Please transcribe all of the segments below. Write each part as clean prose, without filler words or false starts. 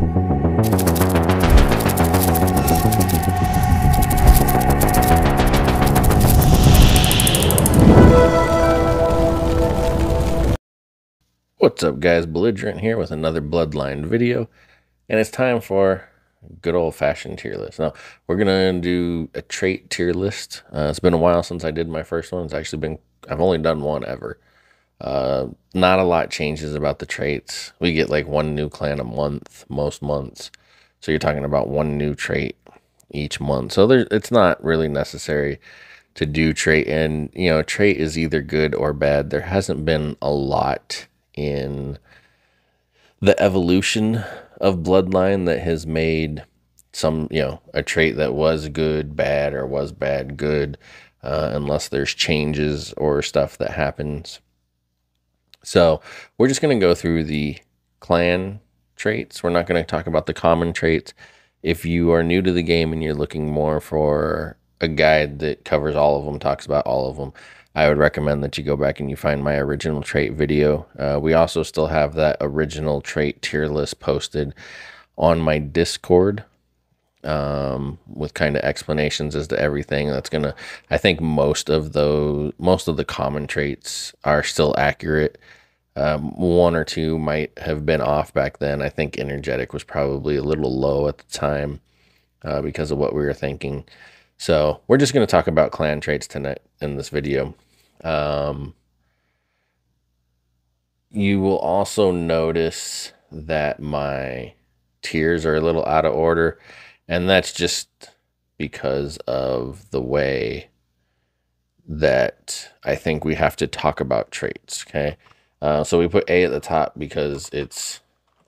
What's up, guys? Belligerent here with another Bloodline video, and it's time for good old-fashioned tier list. Now, we're gonna do a trait tier list. It's been a while since I did my first one. I've only done one ever. Not a lot changes about the traits. We get like one new clan a month, most months. So you're talking about one new trait each month. So it's not really necessary to do trait, and a trait is either good or bad. There hasn't been a lot in the evolution of Bloodline that has made a trait that was good bad, or was bad good, unless there's changes or stuff that happens. So we're just going to go through the clan traits. We're not going to talk about the common traits. If you are new to the game and you're looking more for a guide that covers all of them, talks about all of them, I would recommend that you go back and you find my original trait video. We also still have that original trait tier list posted on my Discord, with kind of explanations as to everything. I think most of the common traits are still accurate. One or two might have been off back then. I think energetic was probably a little low at the time, because of what we were thinking. So we're just going to talk about clan traits tonight in this video. You will also notice that my tiers are a little out of order, and that's just because of the way that I think we have to talk about traits, okay? So we put A at the top because it's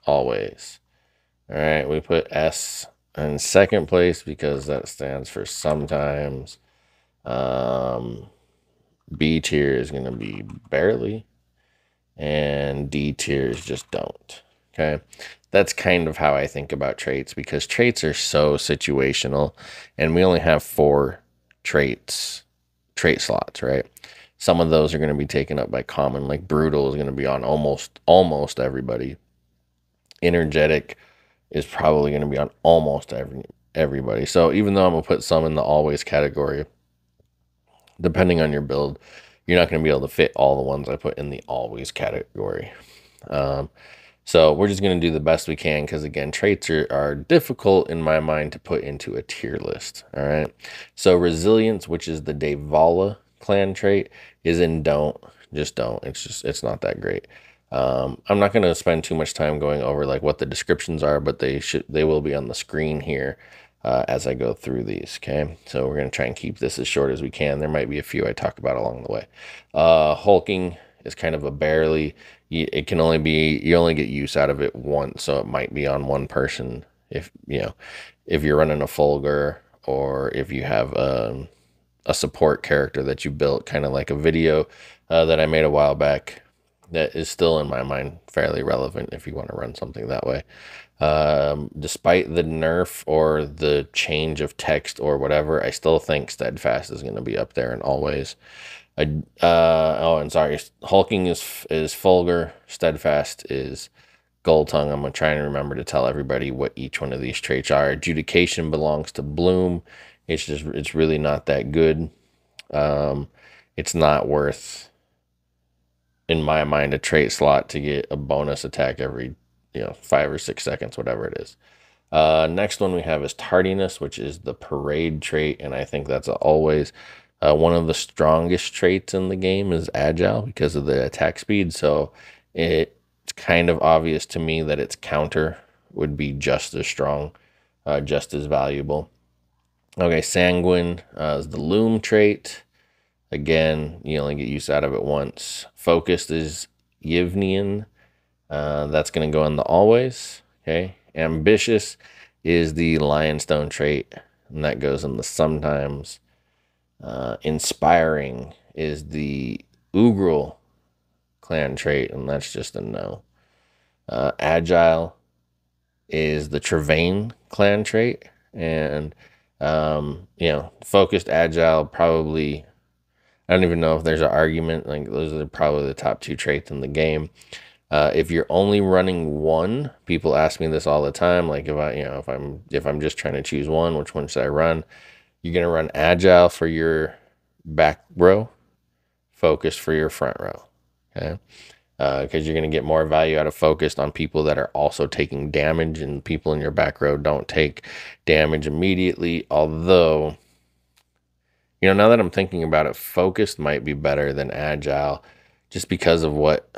always. All right, we put S in second place because that stands for sometimes. B tier is going to be barely, and D tiers just don't. Okay, that's kind of how I think about traits, because traits are so situational, and we only have 4 trait slots, right? Some of those are going to be taken up by common, like brutal is going to be on almost everybody. Energetic is probably going to be on almost everybody. So even though I'm going to put some in the always category, depending on your build, you're not going to be able to fit all the ones I put in the always category. So we're just going to do the best we can, because again, traits are difficult in my mind to put into a tier list. All right. So resilience, which is the Devala clan trait, is in don't. Just don't. It's not that great. I'm not going to spend too much time going over like what the descriptions are, but they will be on the screen here as I go through these. Okay, so we're going to try and keep this as short as we can. There might be a few I talk about along the way. Hulking is kind of a barely. It can only be, you only get use out of it once, so it might be on one person if you're running a Fulgur, or if you have a support character that you built, kind of like a video that I made a while back that is still in my mind fairly relevant if you want to run something that way. Despite the nerf or the change of text or whatever, I still think Steadfast is going to be up there and always. And sorry, Hulking is Fulgur, Steadfast is Gold Tongue. I'm going to try and remember to tell everybody what each one of these traits are. Adjudication belongs to Bloom. It's really not that good. It's not worth, in my mind, a trait slot to get a bonus attack every 5 or 6 seconds, whatever it is. Next one we have is tardiness, which is the parade trait, and I think that's always one of the strongest traits in the game is agile because of the attack speed. So it's kind of obvious to me that its counter would be just as strong, just as valuable. Okay, sanguine is the loom trait. Again, you only get use out of it once. Focused is Yivnian. That's going to go in the always. Okay. Ambitious is the lionstone trait, and that goes in the sometimes. Inspiring is the Ugrel clan trait, and that's just a no. Agile is the Trevane clan trait, and focused, agile, probably, I don't even know if there's an argument. Like, those are probably the top 2 traits in the game. If you're only running one, people ask me this all the time. Like if I'm just trying to choose one, which one should I run? You're gonna run agile for your back row, focus for your front row. Okay. Because you're going to get more value out of focused on people that are also taking damage, and people in your back row don't take damage immediately. Although, now that I'm thinking about it, focused might be better than agile just because of what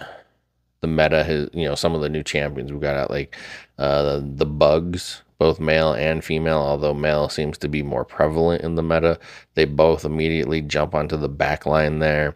the meta has, some of the new champions we've got out, like the bugs, both male and female, although male seems to be more prevalent in the meta. They both immediately jump onto the back line there.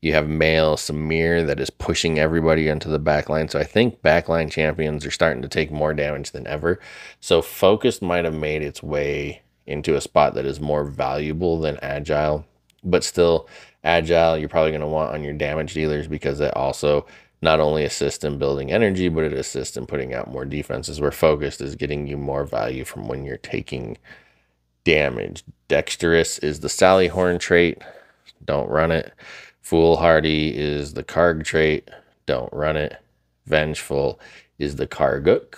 You have male Samir that is pushing everybody into the back line. So I think backline champions are starting to take more damage than ever. So focused might have made its way into a spot that is more valuable than agile, but still agile you're probably going to want on your damage dealers, because it also not only assists in building energy, but it assists in putting out more defenses, where focused is getting you more value from when you're taking damage. Dexterous is the Sally Horn trait. Don't run it. Foolhardy is the Karg trait. Don't run it. Vengeful is the Karguk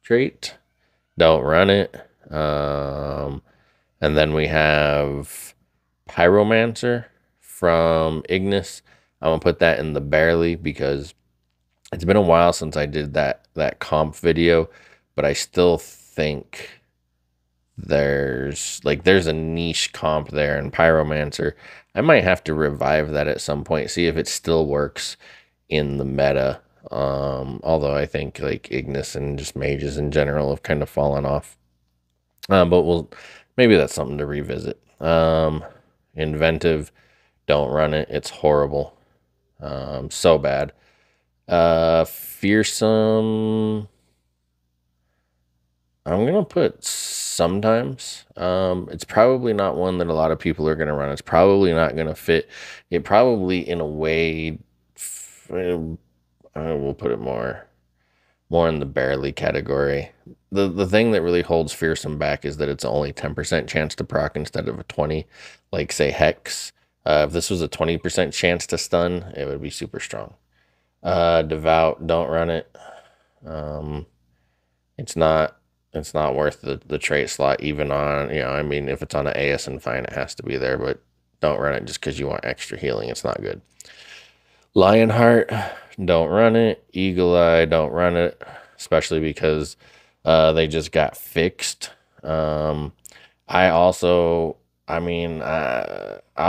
trait. Don't run it. And then we have Pyromancer from Ignis. I'm going to put that in the barely because it's been a while since I did that comp video, but I still think there's a niche comp there in Pyromancer. I might have to revive that at some point, see if it still works in the meta. Although I think like Ignis and just mages in general have kind of fallen off. But maybe that's something to revisit. Inventive, don't run it. It's horrible. So bad. Fearsome, I'm gonna put sometimes. It's probably not one that a lot of people are gonna run. It's probably not gonna fit. It probably, in a way, I will put it more in the barely category. The thing that really holds fearsome back is that it's only 10% chance to proc instead of a 20, like say Hex. If this was a 20% chance to stun, it would be super strong. Devout, don't run it. It's not worth the trait slot, even on, I mean, if it's on an AS and fine, it has to be there, but don't run it just because you want extra healing. It's not good. Lionheart, don't run it. Eagle Eye, don't run it, especially because they just got fixed. I'll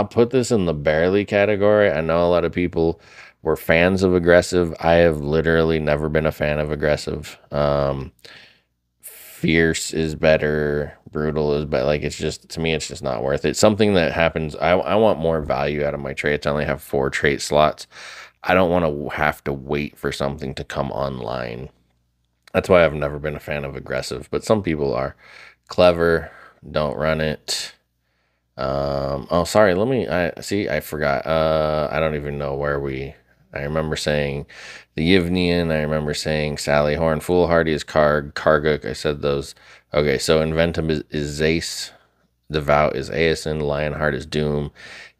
put this in the barely category. I know a lot of people were fans of aggressive. I have literally never been a fan of aggressive. Fierce is better. Brutal is better. Like, it's just, to me, it's just not worth it. Something that happens, I want more value out of my traits. I only have 4 trait slots. I don't want to have to wait for something to come online. That's why I've never been a fan of aggressive, but some people are. Clever, don't run it. Oh, sorry, I forgot. I don't even know I remember saying the Yivnian, I remember saying Sally Horn, Foolhardy is Karguk, I said those. Okay, so Inventum is Zace, Devout is Aeson, Lionheart is Doom,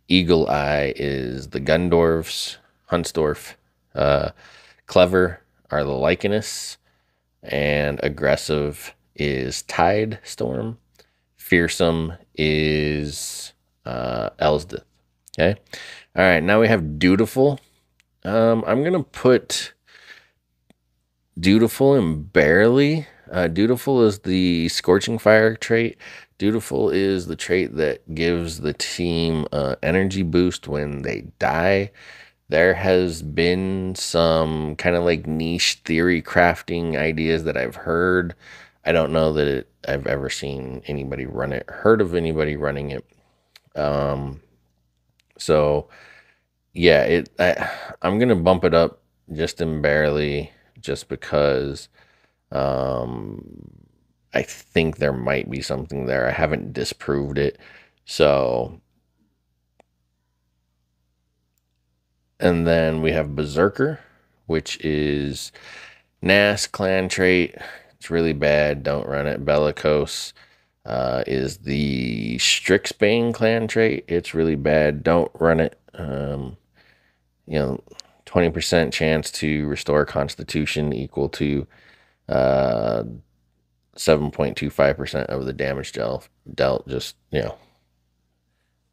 Eagle Eye is the Gundorfs, Huntsdorf, Clever are the Lycanus, and Aggressive is Tide Storm. Fearsome is Elsdith. Okay. All right. Now we have Dutiful. I'm gonna put Dutiful in barely. Dutiful is the Scorching Fire trait. Dutiful is the trait that gives the team energy boost when they die. There has been some kind of like niche theory crafting ideas that I've heard. I don't know that I've ever seen anybody run it, heard of anybody running it. So yeah, I'm gonna bump it up just in barely, just because I think there might be something there. I haven't disproved it. So, and then we have Berserker, which is Nas clan trait. It's really bad. Don't run it. Bellicose is the Strixbane clan trait. It's really bad. Don't run it. 20% chance to restore constitution equal to 7.25% of the damage dealt. Just,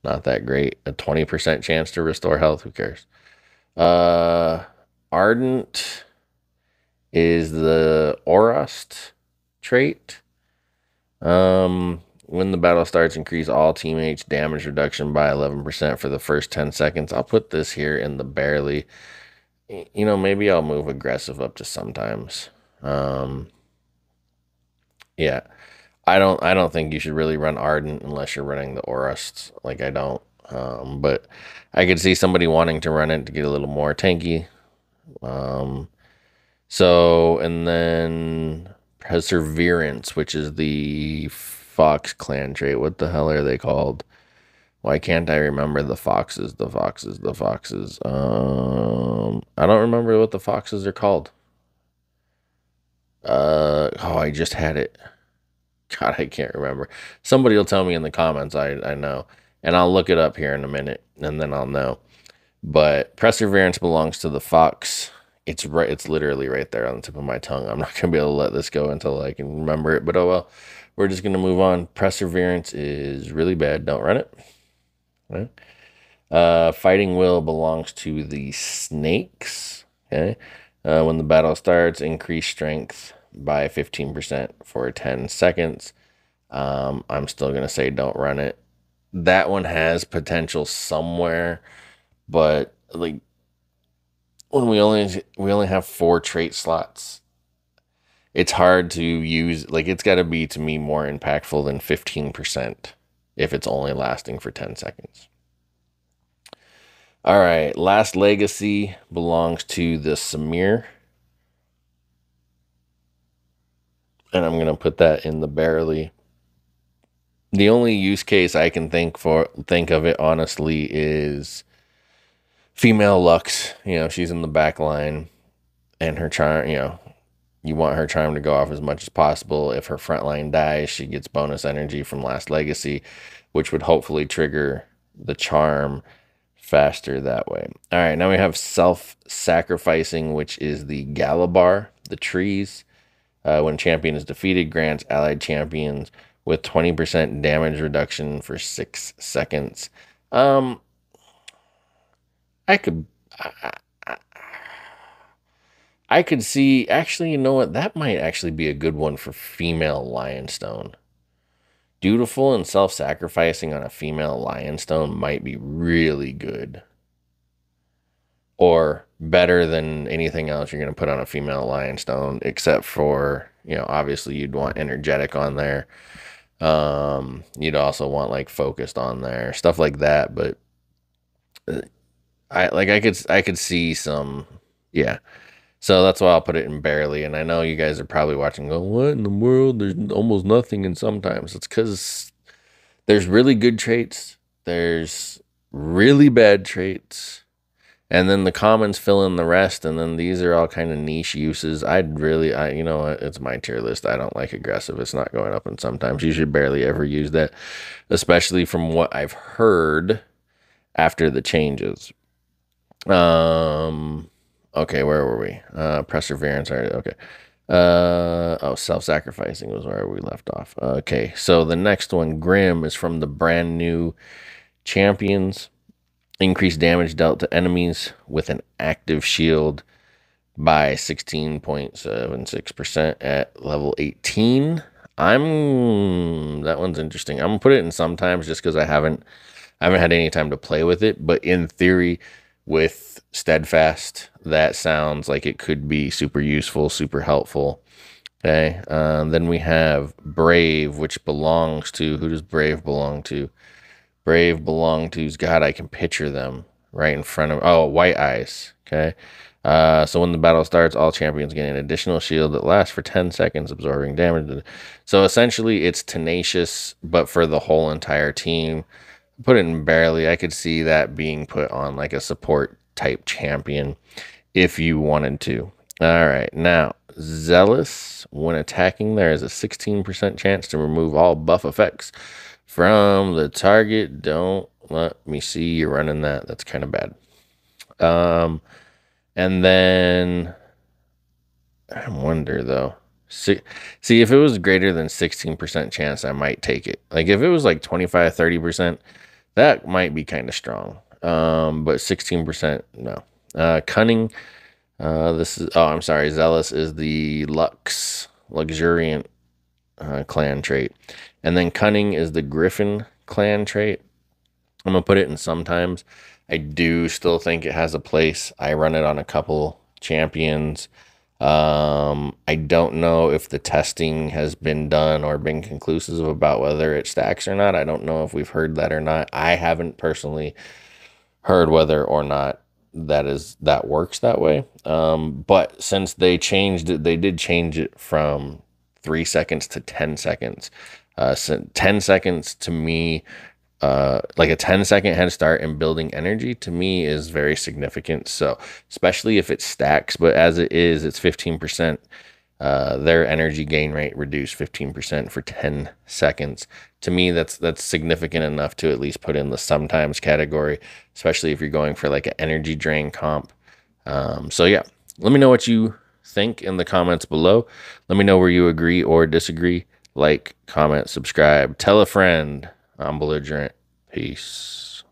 not that great. A 20% chance to restore health. Who cares? Ardent is the Orust trait. When the battle starts, increase all teammates damage reduction by 11% for the first 10 seconds. I'll put this here in the barely. Maybe I'll move aggressive up to sometimes. Yeah. I don't think you should really run Ardent unless you're running the Orust. Like I don't. But I could see somebody wanting to run it to get a little more tanky. And then Perseverance, which is the Fox clan trait. What the hell are they called? Why can't I remember the foxes? The foxes. I don't remember what the foxes are called. I just had it. God, I can't remember. Somebody will tell me in the comments. I know, and I'll look it up here in a minute, and then I'll know. But Perseverance belongs to the fox. It's right. It's literally right there on the tip of my tongue. I'm not gonna be able to let this go until I can remember it. But oh well. We're just gonna move on. Perseverance is really bad. Don't run it. Right? Fighting Will belongs to the snakes. Okay. When the battle starts, increase strength by 15% for 10 seconds. I'm still gonna say don't run it. That one has potential somewhere, but like when we only have 4 trait slots, it's hard to use. Like it's got to be to me more impactful than 15% if it's only lasting for 10 seconds. All right, last legacy belongs to the Samir. And I'm going to put that in the barely. The only use case I can think of it honestly is female Lux. She's in the back line and her charm, you want her charm to go off as much as possible. If her front line dies, she gets bonus energy from last legacy, which would hopefully trigger the charm faster that way. All right, now we have self-sacrificing, which is the Galabar, the trees. When champion is defeated, grants allied champions with 20% damage reduction for 6 seconds. I could see, actually, you know what? That might actually be a good one for female Lionstone. Dutiful and self-sacrificing on a female Lionstone might be really good. Or better than anything else you're going to put on a female Lionstone, except for, obviously you'd want energetic on there. You'd also want like focused on there, stuff like that. But I could see some, yeah. So that's why I'll put it in barely. And I know you guys are probably watching going, what in the world? There's almost nothing. And sometimes it's because there's really good traits. There's really bad traits. And then the commons fill in the rest. And then these are all kind of niche uses. You know what? It's my tier list. I don't like aggressive. It's not going up. And sometimes you should barely ever use that, especially from what I've heard after the changes. Okay, where were we? Perseverance. Okay. Self-sacrificing was where we left off. Okay, so the next one, Grim, is from the brand new champions. Increase damage dealt to enemies with an active shield by 16.76% at level 18. That one's interesting. I'm gonna put it in sometimes just because I haven't had any time to play with it. But in theory, with Steadfast, that sounds like it could be super useful, super helpful. Okay. Then we have Brave, which belongs to, who does Brave belong to? Brave belong to, God, I can picture them right in front of, White Eyes. Okay. So when the battle starts, all champions gain an additional shield that lasts for 10 seconds, absorbing damage. So essentially it's tenacious, but for the whole entire team. Put it in barely. I could see that being put on like a support type champion if you wanted to. All right. Now, Zealous, when attacking, there is a 16% chance to remove all buff effects from the target. Don't let me see you running that. That's kind of bad. And then I wonder though. See, if it was greater than 16% chance, I might take it. Like if it was like 25, 30%, that might be kind of strong. But 16%, no. Cunning, I'm sorry, Zealous is the luxuriant clan trait. And then Cunning is the Griffin clan trait. I'm going to put it in sometimes. I do still think it has a place. I run it on a couple champions. I don't know if the testing has been done or been conclusive about whether it stacks or not. I don't know if we've heard that or not. I haven't personally heard whether or not that works that way. But since they changed it, they did change it from 3 seconds to 10 seconds. So 10 seconds to me, like a 10-second head start in building energy to me is very significant. So especially if it stacks, but as it is, it's 15%. Their energy gain rate reduced 15% for 10 seconds. To me, that's significant enough to at least put in the sometimes category, especially if you're going for like an energy drain comp. So yeah, let me know what you think in the comments below. Let me know where you agree or disagree. Like, comment, subscribe, tell a friend. I'm Belligerent. Peace.